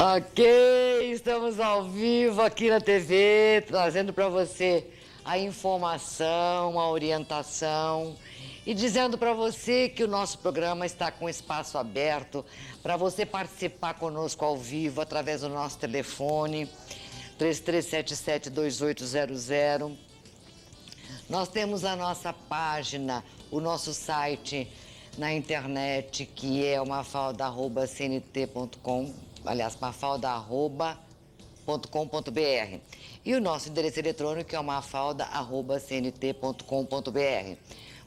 Ok, estamos ao vivo aqui na TV, trazendo para você a informação, a orientação e dizendo para você que o nosso programa está com espaço aberto para você participar conosco ao vivo através do nosso telefone 3377-2800. Nós temos a nossa página, o nosso site na internet, que é o mafalda@cnt.com, aliás, mafalda@cnt.com.br. E o nosso endereço eletrônico é o mafalda@cnt.com.br.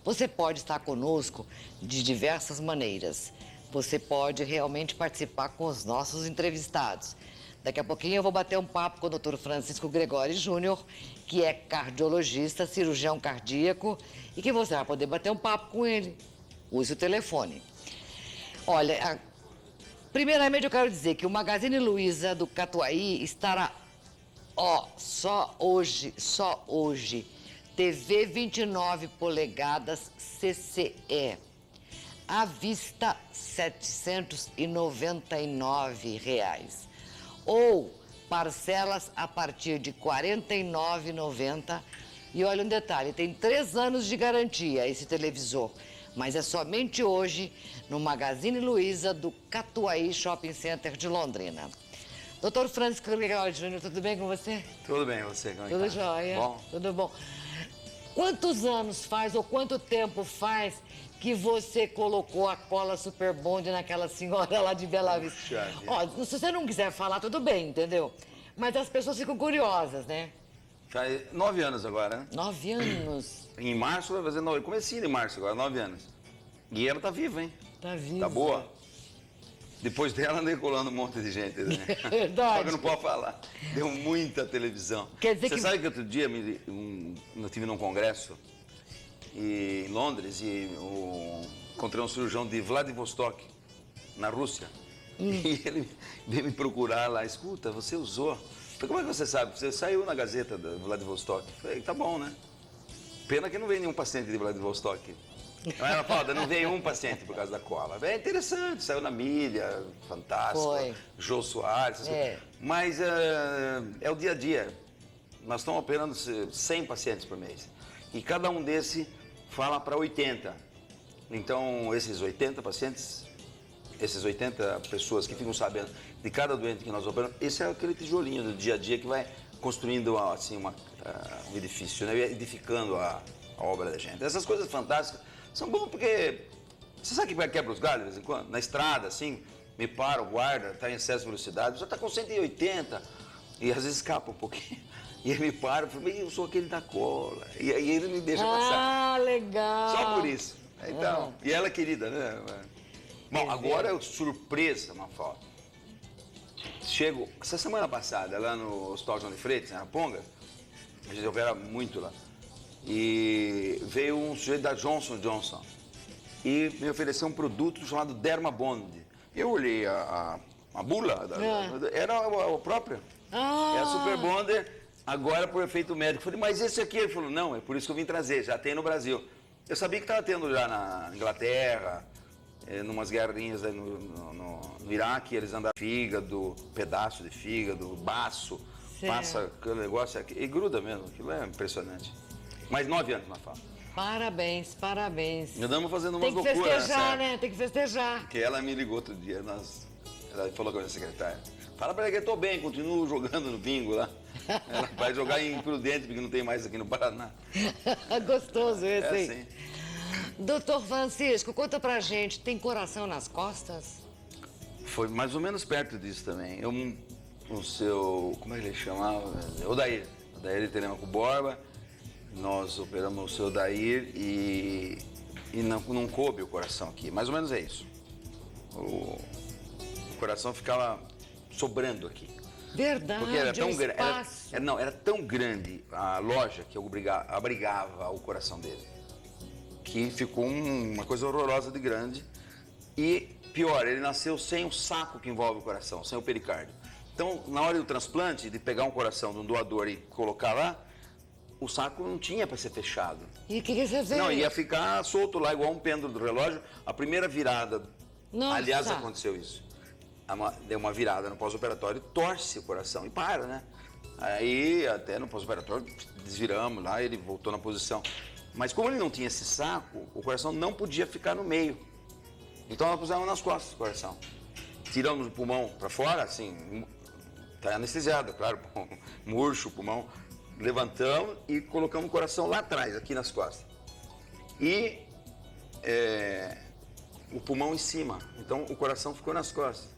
Você pode estar conosco de diversas maneiras. Você pode realmente participar com os nossos entrevistados. Daqui a pouquinho eu vou bater um papo com o Dr. Francisco Gregori Júnior, que é cardiologista, cirurgião cardíaco, e que você vai poder bater um papo com ele. Use o telefone. Olha, primeiramente eu quero dizer que o Magazine Luiza do Catuaí estará, só hoje, TV 29 polegadas CCE, à vista R$ 799, ou parcelas a partir de R$ 49,90. E olha um detalhe, tem 3 anos de garantia esse televisor, mas é somente hoje no Magazine Luiza do Catuaí Shopping Center de Londrina. Doutor Francisco Gregori Júnior, tudo bem com você? Tudo bem, você? Como é que Tudo tá? jóia? Bom? Tudo bom. Quantos anos faz ou quanto tempo faz que você colocou a cola Super Bond naquela senhora lá de Bela Vista? Ó, se você não quiser falar, tudo bem, entendeu? Mas as pessoas ficam curiosas, né? Faz 9 anos agora, né? 9 anos. Em março vai fazer 9, comecinho de março agora, 9 anos. E ela tá viva, hein? Tá viva. Tá boa. Depois dela andei colando um monte de gente, né? Verdade. Só que não pode falar. Deu muita televisão. Quer dizer Você sabe que outro dia eu estive num congresso em Londres e encontrei um cirurgião de Vladivostok, na Rússia. E ele veio me procurar lá. Escuta, você usou. Eu falei, como é que você sabe? Você saiu na Gazeta da Vladivostok. Eu falei, tá bom, né? Pena que não veio nenhum paciente de Vladivostok. Ela fala, não veio um paciente por causa da cola. É interessante, saiu na mídia, fantástico. Foi. Jô Soares, essas coisas. Mas é o dia a dia. Nós estamos operando 100 pacientes por mês. E cada um desse fala para 80. Então, esses 80 pacientes, essas 80 pessoas que ficam sabendo de cada doente que nós operamos, esse é aquele tijolinho do dia a dia que vai construindo assim, um edifício, né? Edificando a obra da gente. Essas coisas fantásticas são boas porque você sabe que quebra os galhos de vez em quando? Na estrada, assim, me para o guarda, está em excesso de velocidade, já está com 180 e às vezes escapa um pouquinho. E ele me para e fala, eu sou aquele da cola. E aí ele me deixa passar. Ah, legal. Só por isso. Então, e ela é querida, né? Bom, agora é surpresa, Mafalda. Chego, essa semana passada, lá no Hospital João de Freitas, em Araponga, a gente opera muito lá, e veio um sujeito da Johnson & Johnson e me ofereceu um produto chamado Dermabond. Eu olhei a bula, era a própria, é a Super Bonder, agora por efeito médico. Eu falei, mas esse aqui? Ele falou, não, é por isso que eu vim trazer, já tem no Brasil. Eu sabia que estava tendo já na Inglaterra, numas guerrinhas aí no Iraque, eles andaram fígado, pedaço de fígado, baço, passa aquele negócio aqui, e gruda mesmo, aquilo é impressionante. Mais 9 anos, Mafalda. Parabéns, parabéns. Nós estamos fazendo umas loucuras. Tem que festejar, né? Tem que festejar. Porque ela me ligou outro dia, ela falou com a minha secretária, fala pra ela que eu tô bem, continuo jogando no bingo lá. Ela vai jogar em Prudente, porque não tem mais aqui no Paraná. Gostoso esse, hein? Assim. Doutor Francisco, conta pra gente, tem coração nas costas? Foi mais ou menos perto disso também. O seu, como é que ele chamava? Odair Telemaco Borba, nós operamos o seu Odair e não coube o coração aqui. Mais ou menos é isso. O coração ficava sobrando aqui. Verdade, porque era tão grande. Era tão grande a loja que abrigava o coração dele, que ficou uma coisa horrorosa de grande. E pior, ele nasceu sem o saco que envolve o coração, sem o pericárdio. Então, na hora do transplante, de pegar um coração de um doador e colocar lá, o saco não tinha para ser fechado. E o que você fez? Não, ia ficar solto lá, igual um pêndulo do relógio. A primeira virada, Nossa. aliás, aconteceu isso. deu uma virada no pós-operatório, torce o coração e para, né? Aí, até no pós-operatório, desviramos lá, ele voltou na posição. Mas como ele não tinha esse saco, o coração não podia ficar no meio. Então nós pusemos nas costas o coração. Tiramos o pulmão para fora, assim, tá anestesiado, claro, murcho o pulmão. Levantamos e colocamos o coração lá atrás, aqui nas costas. E o pulmão em cima. Então o coração ficou nas costas.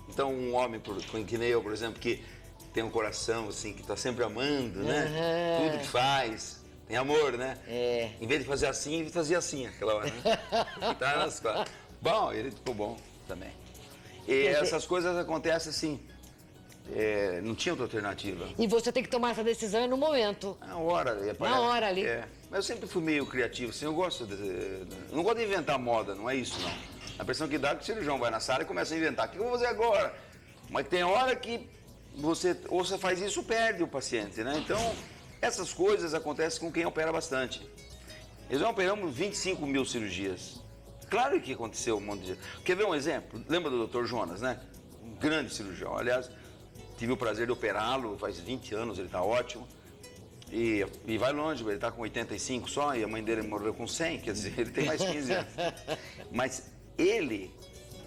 Então um homem, que nem eu, por exemplo, que tem um coração assim, que está sempre amando, né? Tudo que faz, tem amor, né? Em vez de fazer assim, ele fazia assim aquela hora, né? Tá nas costas. Bom, ele ficou bom também. E essas coisas acontecem assim. Não tinha outra alternativa. E você tem que tomar essa decisão no momento. Na hora. Na hora ali. Mas eu sempre fui meio criativo, assim, eu não gosto de inventar moda, não é isso não. A impressão que dá é que o cirurgião vai na sala e começa a inventar, o que eu vou fazer agora? Mas tem hora que você faz isso, perde o paciente, né? Então, essas coisas acontecem com quem opera bastante. Nós operamos 25 mil cirurgias. Claro que aconteceu um monte de... Quer ver um exemplo? Lembra do Dr. Jonas, né? Um grande cirurgião, aliás... Tive o prazer de operá-lo, faz 20 anos, ele está ótimo. E vai longe, ele está com 85 só, e a mãe dele morreu com 100, quer dizer, ele tem mais 15 anos. Mas ele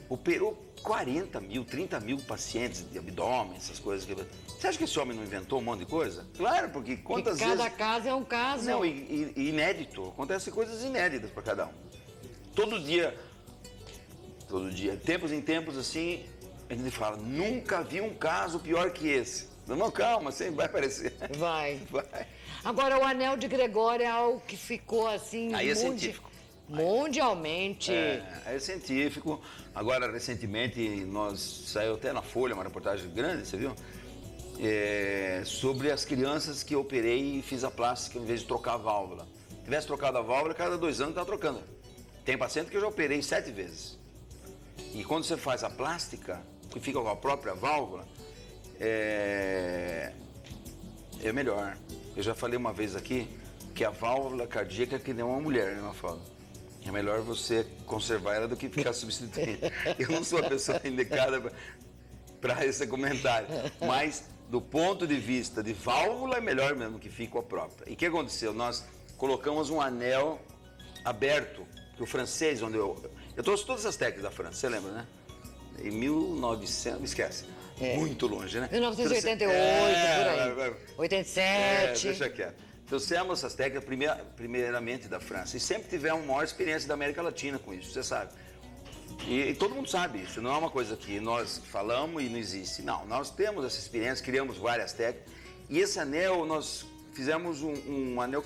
operou 40 mil, 30 mil pacientes de abdômen, essas coisas. Você acha que esse homem não inventou um monte de coisa? Claro, porque quantas vezes... Cada caso é um caso. Não, e inédito, acontecem coisas inéditas para cada um. Todo dia, tempos em tempos assim... A gente fala, nunca vi um caso pior que esse. Não, calma, sempre vai aparecer. Vai. Agora, o anel de Gregório é algo que ficou assim... Aí é científico. Mundialmente. É científico. Agora, recentemente, saiu até na Folha uma reportagem grande, você viu? Sobre as crianças que eu operei e fiz a plástica em vez de trocar a válvula. Se tivesse trocado a válvula, cada 2 anos estava trocando. Tem paciente que eu já operei 7 vezes. E quando você faz a plástica, que fica com a própria válvula, é melhor. Eu já falei uma vez aqui que a válvula cardíaca é que nem uma mulher, né, Mafalda? É melhor você conservar ela do que ficar substituindo. Eu não sou a pessoa indicada para esse comentário, mas do ponto de vista de válvula é melhor mesmo que fique com a própria. E o que aconteceu? Nós colocamos um anel aberto, que o francês, onde eu trouxe todas as técnicas da França, você lembra, né? Em 1900, esquece, muito longe, né? 1988, por aí, 87. Deixa quieto. Trouxemos essas técnicas primeiramente da França e sempre tivemos a maior experiência da América Latina com isso, você sabe. E todo mundo sabe isso, não é uma coisa que nós falamos e não existe. Não, nós temos essa experiência, criamos várias técnicas e esse anel, nós fizemos um anel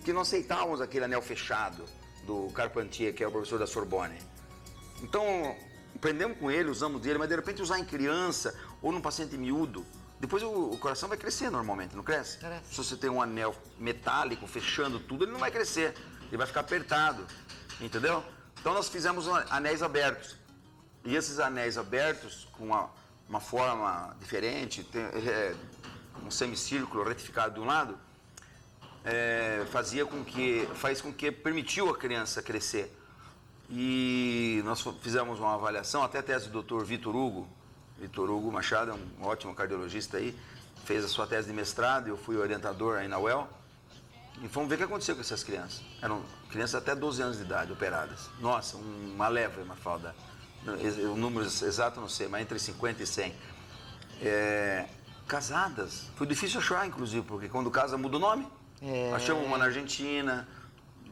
que não aceitávamos aquele anel fechado do Carpentier, que é o professor da Sorbonne. Então, aprendemos com ele, usamos dele, mas de repente usar em criança ou num paciente miúdo, depois o coração vai crescer normalmente, não cresce? Se você tem um anel metálico fechando tudo, ele não vai crescer, ele vai ficar apertado, entendeu? Então nós fizemos anéis abertos. E esses anéis abertos, com uma forma diferente, um semicírculo retificado de um lado, faz com que permitiu a criança crescer. E nós fizemos uma avaliação, até a tese do Dr. Vitor Hugo Machado, é um ótimo cardiologista aí, fez a sua tese de mestrado, eu fui orientador aí na UEL, e fomos ver o que aconteceu com essas crianças. Eram crianças até 12 anos de idade, operadas. Nossa, uma leva, Mafalda, o número exato não sei, mas entre 50 e 100. Casadas, foi difícil achar, inclusive, porque quando casa muda o nome. Achamos uma na Argentina,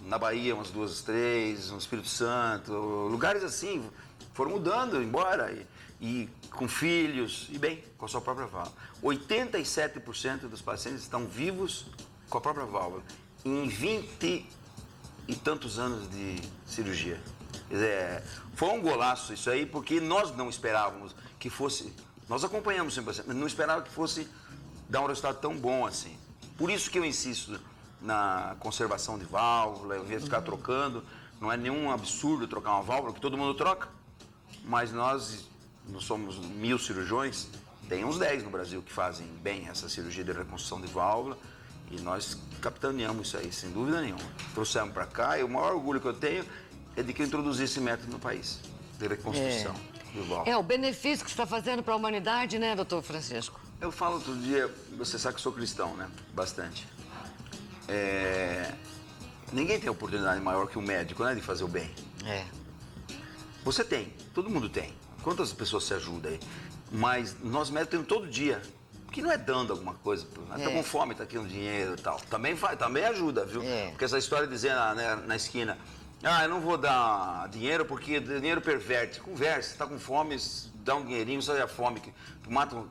na Bahia umas 2, 3, no Espírito Santo, lugares assim, foram mudando, embora, e com filhos, e bem, com a sua própria válvula. 87% dos pacientes estão vivos com a própria válvula, em 20 e tantos anos de cirurgia. Quer dizer, foi um golaço isso aí, porque nós não esperávamos que fosse, nós acompanhamos sempre, mas não esperávamos que fosse dar um resultado tão bom assim. Por isso que eu insisto na conservação de válvula, ao invés de ficar trocando, não é nenhum absurdo trocar uma válvula, que todo mundo troca, mas nós somos 1000 cirurgiões, tem uns 10 no Brasil que fazem bem essa cirurgia de reconstrução de válvula, e nós capitaneamos isso aí, sem dúvida nenhuma. Trouxemos para cá, e o maior orgulho que eu tenho é de que eu introduzi esse método no país, de reconstrução. Duval. É o benefício que você está fazendo para a humanidade, né, doutor Francisco? Eu falo outro dia, você sabe que eu sou cristão, né? Bastante. Ninguém tem oportunidade maior que um médico, né, de fazer o bem. É. Você tem, todo mundo tem. Quantas pessoas se ajudam aí? Mas nós médicos temos todo dia. Que não é dando alguma coisa, tá com fome, tá aqui um dinheiro e tal. Também ajuda, viu? Porque essa história de dizer na esquina, eu não vou dar dinheiro porque dinheiro perverte. Conversa, tá com fome, dá um dinheirinho, sai a fome,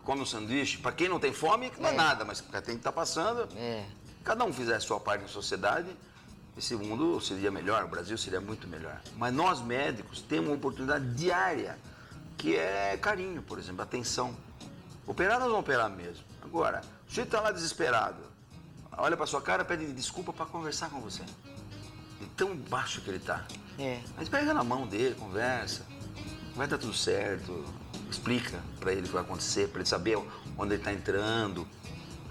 come um sanduíche. Para quem não tem fome, não é nada, mas para quem tá passando, cada um fizer a sua parte na sociedade, esse mundo seria melhor, o Brasil seria muito melhor. Mas nós médicos temos uma oportunidade diária, que é carinho, por exemplo, atenção. Operar, nós vamos operar mesmo. Agora, o sujeito está lá desesperado, olha para sua cara, pede desculpa para conversar com você. De tão baixo que ele está. Mas pega na mão dele, conversa, vai dar tudo certo, explica para ele o que vai acontecer, para ele saber onde ele está entrando.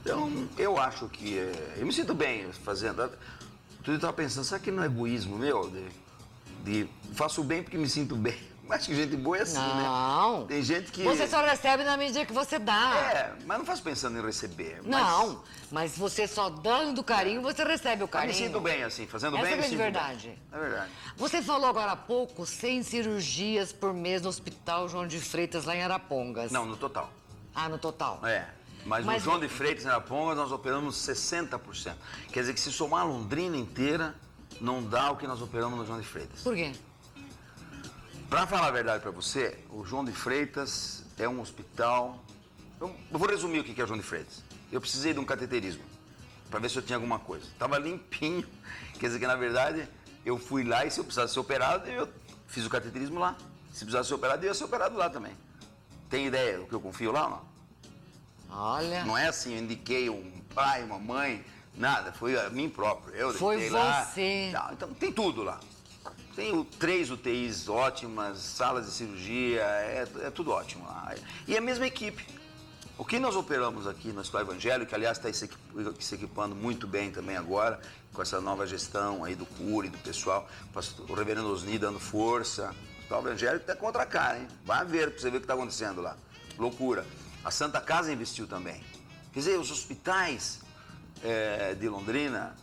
Então, eu acho que... eu me sinto bem fazendo. Tudo eu estava pensando, será que não é egoísmo meu? Faço bem porque me sinto bem. Acho que gente boa é assim, não. Né? Tem gente que... Você só recebe na medida que você dá. Mas não faço pensando em receber. Não, mas você só dando carinho, você recebe o carinho. Eu me sinto bem assim, fazendo Essa bem, é a verdade. Bem. É verdade. Você falou agora há pouco 100 cirurgias por mês no Hospital João de Freitas, lá em Arapongas. Não, no total. Ah, no total. Mas no João de Freitas, em Arapongas, nós operamos 60%. Quer dizer que se somar a Londrina inteira, não dá o que nós operamos no João de Freitas. Por quê? Para falar a verdade para você, o João de Freitas é um hospital... Eu vou resumir o que é o João de Freitas. Eu precisei de um cateterismo, para ver se eu tinha alguma coisa. Estava limpinho, quer dizer que, na verdade, eu fui lá e se eu precisasse ser operado, eu fiz o cateterismo lá. Se precisasse ser operado, eu ia ser operado lá também. Tem ideia do que eu confio lá ou não? Olha... Não é assim, eu indiquei um pai, uma mãe, nada. Foi a mim próprio. Foi você. Lá. Então, tem tudo lá. Tem 3 UTIs ótimas, salas de cirurgia, é tudo ótimo lá. E a mesma equipe. O que nós operamos aqui no Hospital Evangélico, que aliás está se equipando muito bem também agora, com essa nova gestão aí do CURI, do pessoal, o reverendo Osni dando força. O Hospital Evangélico está contra a cara, hein? Vai ver para você ver o que está acontecendo lá. Loucura. A Santa Casa investiu também. Quer dizer, os hospitais de Londrina,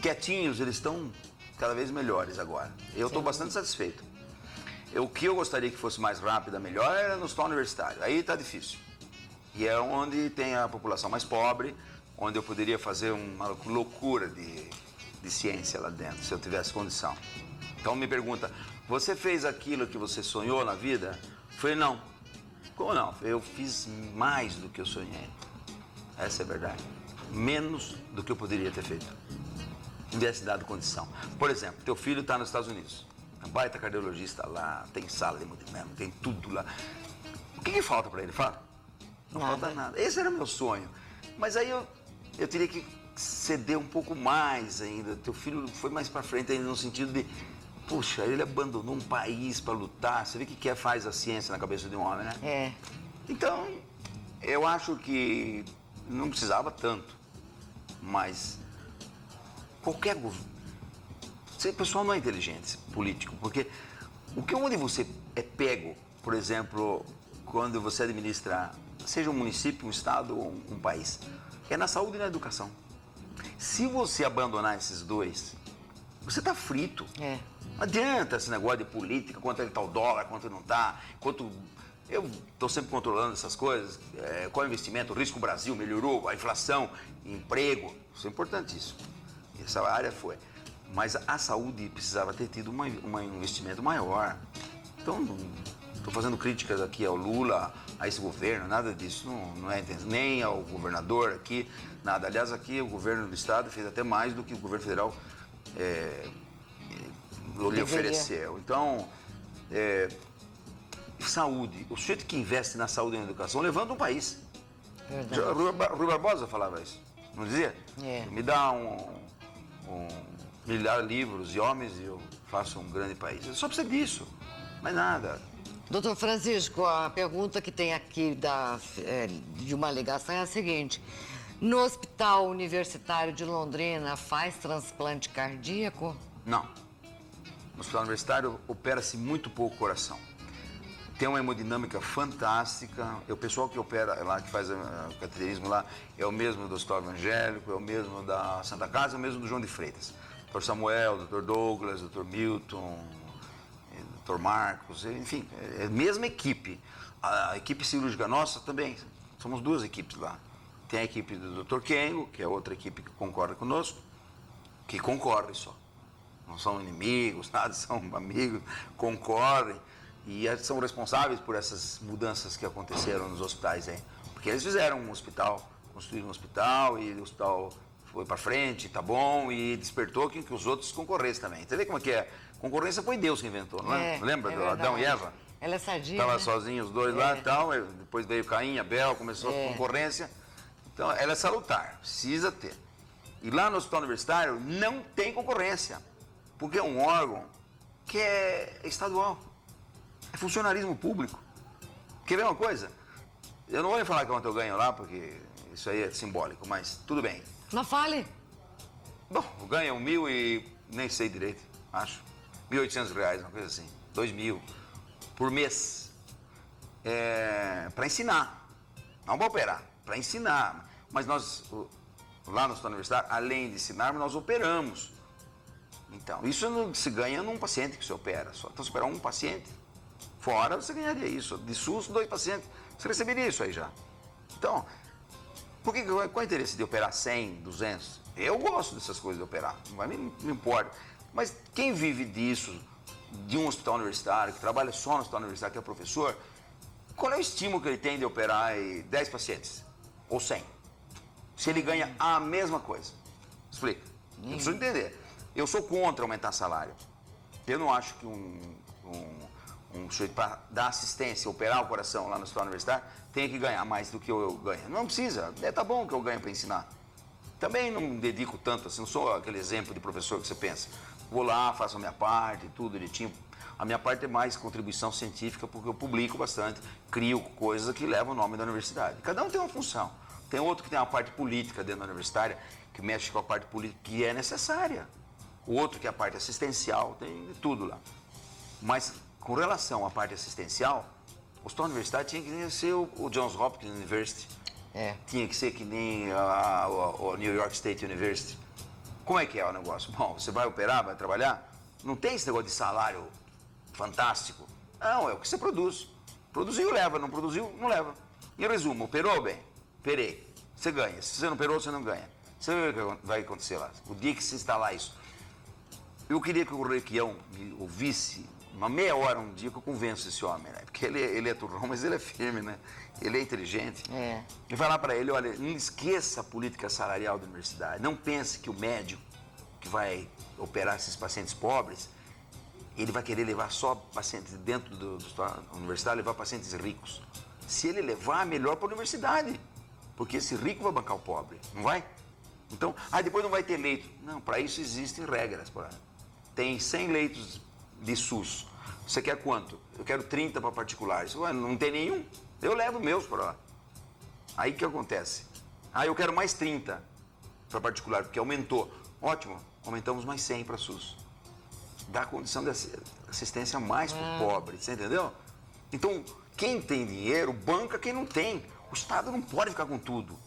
quietinhos, eles estão cada vez melhores agora. Eu estou bastante satisfeito. O que eu gostaria que fosse mais rápida, melhor, era no hospital universitário. Aí está difícil. E é onde tem a população mais pobre, onde eu poderia fazer uma loucura de ciência lá dentro, se eu tivesse condição. Então me pergunta, você fez aquilo que você sonhou na vida? Eu falei, não. Como não? Eu fiz mais do que eu sonhei. Essa é a verdade. Menos do que eu poderia ter feito. Tivesse dado condição. Por exemplo, teu filho está nos Estados Unidos. É um baita cardiologista lá, tem sala de movimento, tem tudo lá. O que falta para ele? Fala. Não falta nada. Esse era o meu sonho. Mas aí eu teria que ceder um pouco mais ainda. Teu filho foi mais para frente ainda no sentido de, puxa, ele abandonou um país para lutar. Você vê o que faz a ciência na cabeça de um homem, né? Então, eu acho que não precisava tanto. Mas qualquer governo... O pessoal não é inteligente, político, porque onde você é pego, por exemplo, quando você administra, seja um município, um estado ou um país, é na saúde e na educação. Se você abandonar esses dois, você está frito. Não adianta esse negócio de política, quanto está o dólar, quanto não está, quanto... Eu estou sempre controlando essas coisas, qual é o investimento, o risco Brasil melhorou, a inflação, emprego, isso é importantíssimo. Essa área foi. Mas a saúde precisava ter tido um investimento maior. Então, não estou fazendo críticas aqui ao Lula, a esse governo, nada disso, não é intenção. Nem ao governador aqui, nada. Aliás, aqui o governo do estado fez até mais do que o governo federal lhe ofereceu. Então, saúde. O sujeito que investe na saúde e na educação levanta um país. Rui Barbosa falava isso, não dizia? Me dá milhar de livros e homens e eu faço um grande país. Só precisa disso, mais nada. Doutor Francisco, a pergunta que tem aqui de uma ligação é a seguinte. No Hospital Universitário de Londrina faz transplante cardíaco? Não. No Hospital Universitário opera-se muito pouco coração. tem uma hemodinâmica fantástica. O pessoal que opera lá, que faz o cateterismo lá, é o mesmo do Hospital Evangélico, é o mesmo da Santa Casa, é o mesmo do João de Freitas. Dr. Samuel, Dr. Douglas, Dr. Milton, Dr. Marcos, enfim, é a mesma equipe. A equipe cirúrgica nossa também, somos 2 equipes lá. Tem a equipe do Dr. Kengo, que é outra equipe que concorda conosco, que concorre só. Não são inimigos, nada, são amigos, concordem. E são responsáveis por essas mudanças que aconteceram nos hospitais aí. Porque eles fizeram um hospital, construíram um hospital e o hospital foi para frente, tá bom, e despertou que os outros concorressem também. Você vê como é que é? Concorrência foi Deus que inventou, não é? Lembra do Adão e Eva? Ela é sadia, Estavam né? sozinhos os dois lá e tal, depois veio Caim, Abel, começou a concorrência. Então, ela é salutar, precisa ter. E lá no hospital universitário não tem concorrência, porque é um órgão que é estadual. É funcionalismo público. Quer ver uma coisa? Eu não vou nem falar quanto eu ganho lá, porque isso aí é simbólico, mas tudo bem. Não fale. Bom, eu ganho 1.000 e nem sei direito, acho. R$1.800, uma coisa assim. 2.000 por mês. Para ensinar. Não para operar, para ensinar. Mas nós, lá no hospital universitário, além de ensinarmos, nós operamos. Então, isso não se ganha num paciente que se opera. Só. Então, se operar um paciente, fora você ganharia isso. De SUS, 2 pacientes, você receberia isso aí já. Então, qual é o interesse de operar 100, 200? Eu gosto dessas coisas de operar, não me importa. Mas quem vive disso, de um hospital universitário, que trabalha só no hospital universitário, que é professor, qual é o estímulo que ele tem de operar 10 pacientes? Ou 100? Se ele ganha a mesma coisa. Explica. Eu preciso entender. Eu sou contra aumentar salário. Eu não acho que um sujeito para dar assistência, operar o coração lá no hospital universitário, tenha que ganhar mais do que eu ganho. Não precisa. Tá bom que eu ganho para ensinar. Também não me dedico tanto assim, não sou aquele exemplo de professor que você pensa. Vou lá, faço a minha parte, tudo direitinho. A minha parte é mais contribuição científica, porque eu publico bastante, crio coisas que levam o nome da universidade. Cada um tem uma função. Tem outro que tem uma parte política dentro da universitária, que mexe com a parte política que é necessária. O outro que é a parte assistencial, tem de tudo lá. Mas com relação à parte assistencial, o hospital universitário tinha que ser o Johns Hopkins University. Tinha que ser que nem o New York State University. Como é que é o negócio? Bom, você vai operar, vai trabalhar, não tem esse negócio de salário fantástico. Não, é o que você produz. Produziu, leva. Não produziu, não leva. E resumo, operou bem? Operei. Você ganha. Se você não operou, você não ganha. Você vê o que vai acontecer lá. O dia que se instalar isso. Eu queria que o Requião me ouvisse uma meia hora um dia que eu convenço esse homem, né? Porque ele é turrão, mas ele é firme, né? Ele é inteligente. E falar para ele, olha, não esqueça a política salarial da universidade. Não pense que o médico que vai operar esses pacientes pobres, ele vai querer levar só pacientes dentro do universitário, levar pacientes ricos. Se ele levar, melhor para a universidade. Porque esse rico vai bancar o pobre, não vai? Então, depois não vai ter leito. Não, para isso existem regras. Tem 100 leitos de SUS. Você quer quanto? Eu quero 30 para particulares. Ué, não tem nenhum? Eu levo meus para lá. Aí o que acontece? Eu quero mais 30 para particular, porque aumentou. Ótimo, aumentamos mais 100 para SUS. Dá condição de assistência mais para o pobre, você entendeu? Então, quem tem dinheiro banca quem não tem. O Estado não pode ficar com tudo.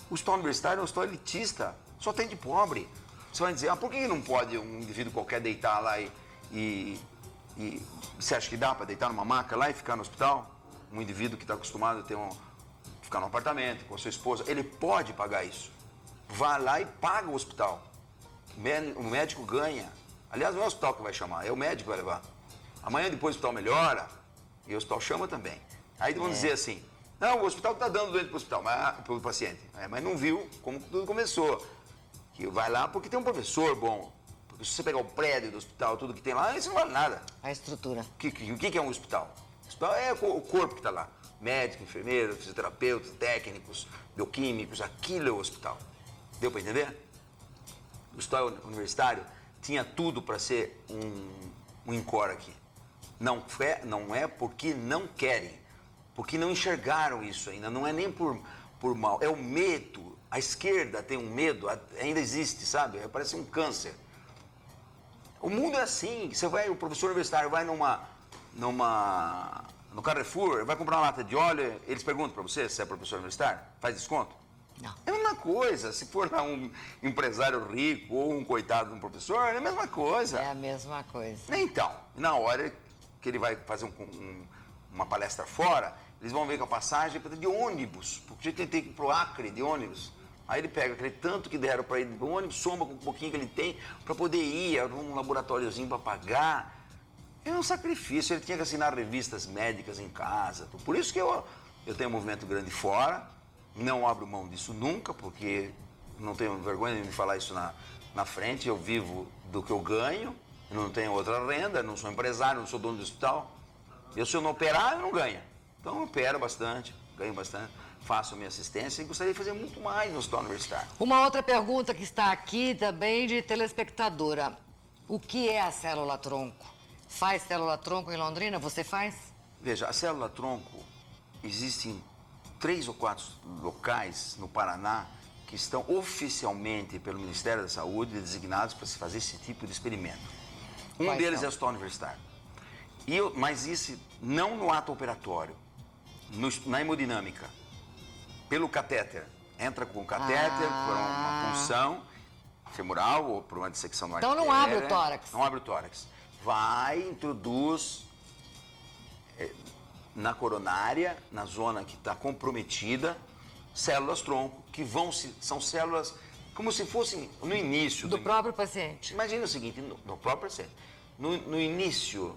O hospital universitário é um hospital elitista, só tem de pobre. Você vai dizer, por que não pode um indivíduo qualquer deitar lá e você acha que dá para deitar numa maca lá e ficar no hospital? Um indivíduo que está acostumado a ficar num apartamento com a sua esposa, ele pode pagar isso. Vai lá e paga o hospital. O médico ganha. Aliás, não é o hospital que vai chamar, é o médico que vai levar. Amanhã depois o hospital melhora e o hospital chama também. Aí vão dizer assim, não, o hospital está dando doente para o hospital, para o paciente. Mas não viu como tudo começou. Que vai lá porque tem um professor bom. Porque se você pegar o prédio do hospital, tudo que tem lá, isso não vale nada. A estrutura. O que é um hospital? O hospital é o corpo que está lá. Médico, enfermeiro, fisioterapeuta, técnicos, bioquímicos, aquilo é o hospital. Deu para entender? O hospital universitário tinha tudo para ser um encore aqui. Não é porque não querem, porque não enxergaram isso ainda. Não é nem por mal, é o medo. A esquerda tem um medo, ainda existe, sabe? Parece um câncer. O mundo é assim. O professor universitário vai num no Carrefour, vai comprar uma lata de óleo, eles perguntam para você se é professor universitário, faz desconto? Não. É a mesma coisa, se for lá um empresário rico ou um coitado de um professor, é a mesma coisa. É a mesma coisa. Então, na hora que ele vai fazer uma palestra fora, eles vão ver que a passagem é de ônibus, porque a gente tem que ir pro Acre de ônibus. Aí ele pega aquele tanto que deram para ele do ônibus, soma com um pouquinho que ele tem, para poder ir a um laboratóriozinho para pagar. É um sacrifício, ele tinha que assinar revistas médicas em casa. Por isso que eu tenho um movimento grande fora, não abro mão disso nunca, porque não tenho vergonha de me falar isso na frente, eu vivo do que eu ganho, eu não tenho outra renda, não sou empresário, não sou dono de hospital. Se eu não operar, eu não ganho. Então eu opero bastante, ganho bastante, faço a minha assistência e gostaria de fazer muito mais no hospital universitário. Uma outra pergunta que está aqui também de telespectadora. O que é a célula-tronco? Faz célula-tronco em Londrina? Você faz? Veja, a célula-tronco existe em 3 ou 4 locais no Paraná que estão oficialmente pelo Ministério da Saúde designados para se fazer esse tipo de experimento. Um Quais deles são? é o hospital universitário. Mas isso não no ato operatório, na hemodinâmica, pelo catéter. Entra com o catéter, por uma punção femoral ou por uma dissecção no Então artéria. não abre o tórax. Não abre o tórax. Vai, introduz na coronária, na zona que está comprometida, células-tronco, que são células como se fossem no início. Do próprio paciente. Imagina o seguinte, no próprio paciente. No início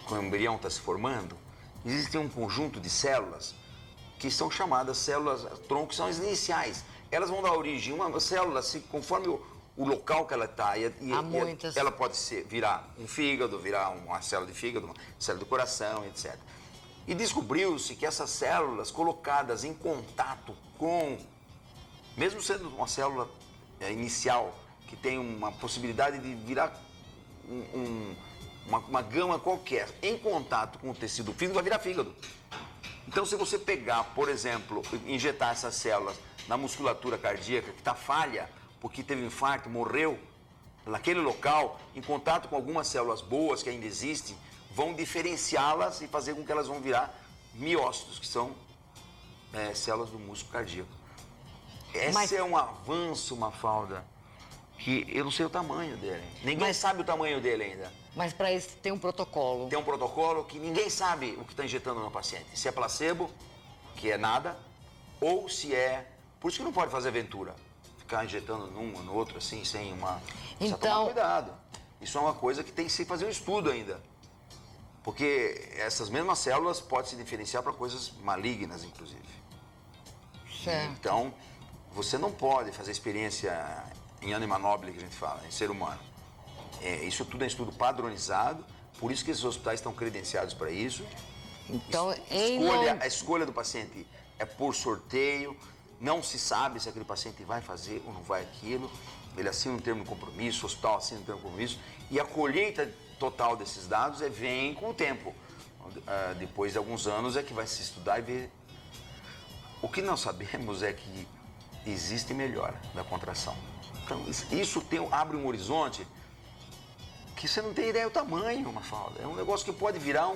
quando o embrião está se formando, existe um conjunto de células que são chamadas células-tronco, que são as iniciais. Elas vão dar origem a uma célula, conforme o local que ela está. Muitas. Ela pode virar um fígado, virar uma célula de fígado, uma célula do coração, etc. E descobriu-se que essas células colocadas em contato com, mesmo sendo uma célula inicial, que tem uma possibilidade de virar uma gama qualquer, em contato com o tecido fígado, vai virar fígado. Então, se você pegar, por exemplo, injetar essas células na musculatura cardíaca que está falha, porque teve infarto, morreu, naquele local, em contato com algumas células boas que ainda existem, vão diferenciá-las e fazer com que elas vão virar miócitos, que são células do músculo cardíaco. Esse é um avanço, Mafalda, que eu não sei o tamanho dele. Ninguém sabe o tamanho dele ainda. Mas para isso tem um protocolo. Tem um protocolo que ninguém sabe o que está injetando no paciente. Se é placebo, que é nada, ou se é... Por isso que não pode fazer aventura. Ficar injetando num ou no outro, assim, sem uma... Precisa tomar cuidado. Isso é uma coisa que tem que se fazer um estudo ainda. Porque essas mesmas células podem se diferenciar para coisas malignas, inclusive. Certo. Então, você não pode fazer experiência em anima nobile, que a gente fala, em ser humano. Isso tudo é estudo padronizado, por isso que esses hospitais estão credenciados para isso. Então, A escolha do paciente é por sorteio, não se sabe se aquele paciente vai fazer ou não vai aquilo, ele assina um termo de compromisso, o hospital assina um termo de compromisso, e a colheita total desses dados vem com o tempo. Depois de alguns anos é que vai se estudar e ver. O que nós sabemos é que existe melhora da contração. Então, isso abre um horizonte que você não tem ideia do tamanho, Mafalda. É um negócio que pode virar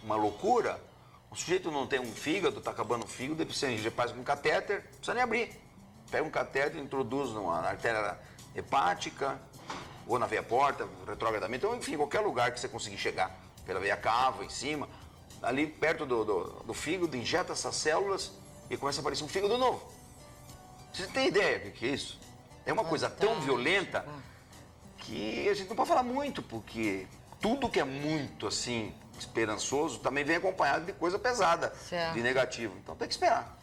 uma loucura. O sujeito não tem um fígado, está acabando o fígado, depois você faz com um catéter, não precisa nem abrir. Pega um catéter, introduz numa artéria hepática, ou na veia porta, retrogradamente, ou enfim, qualquer lugar que você conseguir chegar, pela veia cava, em cima, ali perto do fígado, injeta essas células e começa a aparecer um fígado novo. Você tem ideia do que é isso? É uma coisa tão violenta que a gente não pode falar muito, porque tudo que é muito, assim, esperançoso também vem acompanhado de coisa pesada, certo, de negativo. Então tem que esperar.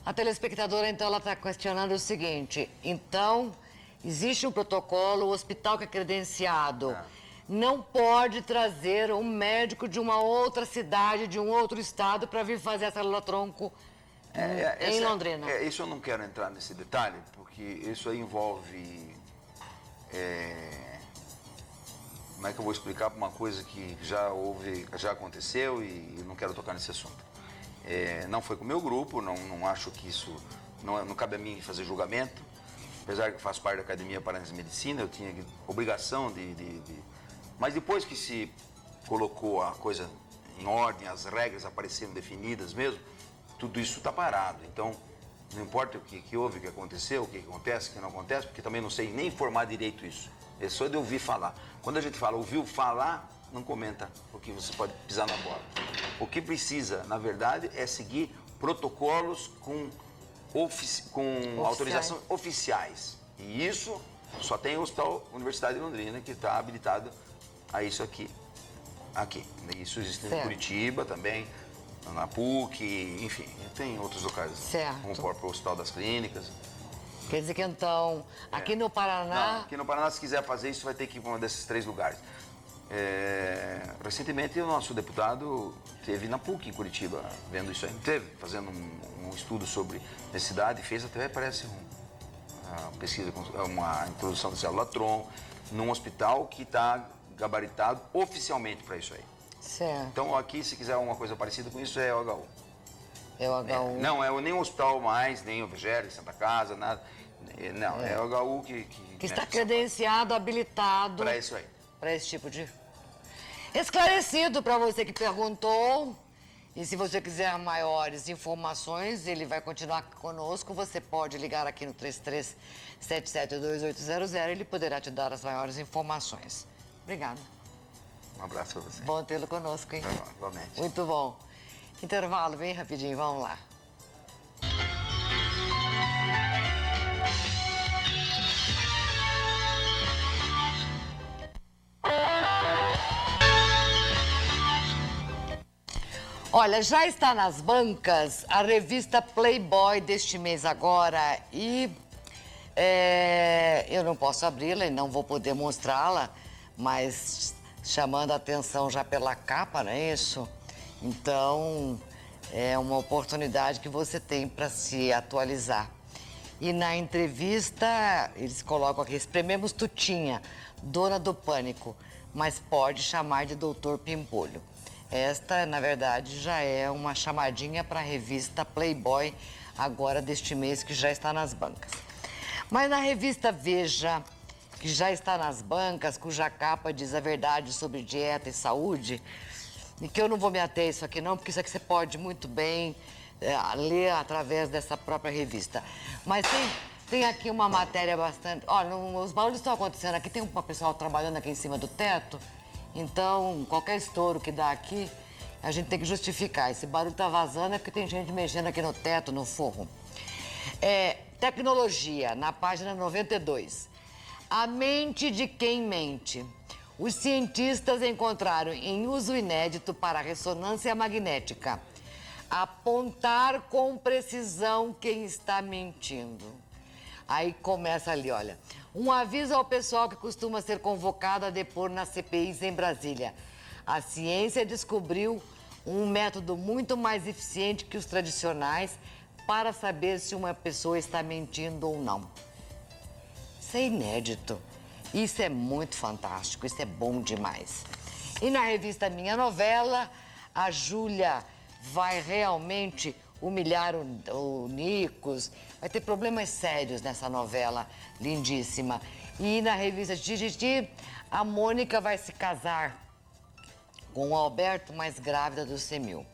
A telespectadora, então, ela está questionando o seguinte. Então, existe um protocolo, o hospital que é credenciado não pode trazer um médico de uma outra cidade, de um outro estado, para vir fazer a célula-tronco em Londrina. Isso eu não quero entrar nesse detalhe, porque isso aí envolve... como é que eu vou explicar uma coisa que já aconteceu e não quero tocar nesse assunto. Não foi com o meu grupo, não acho que isso... Não cabe a mim fazer julgamento. Apesar que faço parte da Academia Paranaense de Medicina, eu tinha obrigação de... Mas depois que se colocou a coisa em ordem, as regras apareceram definidas mesmo, tudo isso está parado. Então, não importa o que houve, o que aconteceu, o que acontece, o que não acontece, porque também não sei nem informar direito isso. É só de ouvir falar. Quando a gente fala, ouviu falar, não comenta, porque você pode pisar na bola. O que precisa, na verdade, é seguir protocolos com autorização oficiais. E isso só tem o Hospital Universidade de Londrina que está habilitado a isso aqui. Isso existe em Curitiba também, na PUC, enfim, tem outros locais, como o próprio Hospital das Clínicas. Quer dizer que então, aqui no Paraná... Não, aqui no Paraná, se quiser fazer isso, vai ter que ir para um desses 3 lugares. Recentemente, o nosso deputado esteve na PUC, em Curitiba, vendo isso aí. Teve, fazendo um estudo sobre necessidade, fez até, parece, uma pesquisa, uma introdução da célula-tronco, num hospital que está gabaritado oficialmente para isso aí. Certo. Então, aqui, se quiser alguma coisa parecida com isso, é o HU. É o HU. Não, é nem o hospital mais, nem o Vigério, Santa Casa, nada. Não, é o HU que está credenciado, habilitado... Para isso aí. Para esse tipo de... Esclarecido para você que perguntou. E se você quiser maiores informações, ele vai continuar conosco. Você pode ligar aqui no 33772800. Ele poderá te dar as maiores informações. Obrigada. Um abraço para você. Bom tê-lo conosco, hein? Igualmente. Muito bom. Intervalo bem rapidinho, vamos lá. Olha, já está nas bancas a revista Playboy deste mês agora e eu não posso abri-la e não vou poder mostrá-la, mas chamando a atenção já pela capa, não é isso? Então, é uma oportunidade que você tem para se atualizar. E na entrevista, eles colocam aqui, esprememos Tutinha, dona do pânico, mas pode chamar de Doutor Pimpolho. Esta, na verdade, já é uma chamadinha para a revista Playboy, agora deste mês, que já está nas bancas. Mas na revista Veja, que já está nas bancas, cuja capa diz a verdade sobre dieta e saúde, e que eu não vou me ater a isso aqui não, porque isso aqui você pode muito bem ler através dessa própria revista. Mas tem aqui uma matéria bastante... Olha, os barulhos estão acontecendo aqui, tem um pessoal trabalhando aqui em cima do teto. Então, qualquer estouro que dá aqui, a gente tem que justificar. Esse barulho tá vazando é porque tem gente mexendo aqui no teto, no forro. Tecnologia, na página 92. A mente de quem mente. Os cientistas encontraram em uso inédito para a ressonância magnética apontar com precisão quem está mentindo. Aí começa ali, olha. Um aviso ao pessoal que costuma ser convocado a depor nas CPIs em Brasília. A ciência descobriu um método muito mais eficiente que os tradicionais para saber se uma pessoa está mentindo ou não. Isso é inédito. Isso é muito fantástico, isso é bom demais. E na revista Minha Novela, a Júlia vai realmente humilhar o Nicos. Vai ter problemas sérios nessa novela lindíssima. E na revista Tititi, a Mônica vai se casar com o Alberto, mais grávida do Semil.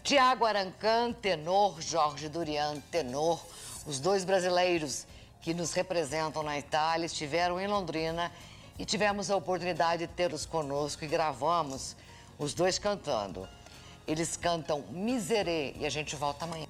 Tiago Arancan, tenor, Jorge Durian, tenor, os dois brasileiros que nos representam na Itália, estiveram em Londrina e tivemos a oportunidade de tê-los conosco e gravamos os dois cantando. Eles cantam Miserê e a gente volta amanhã.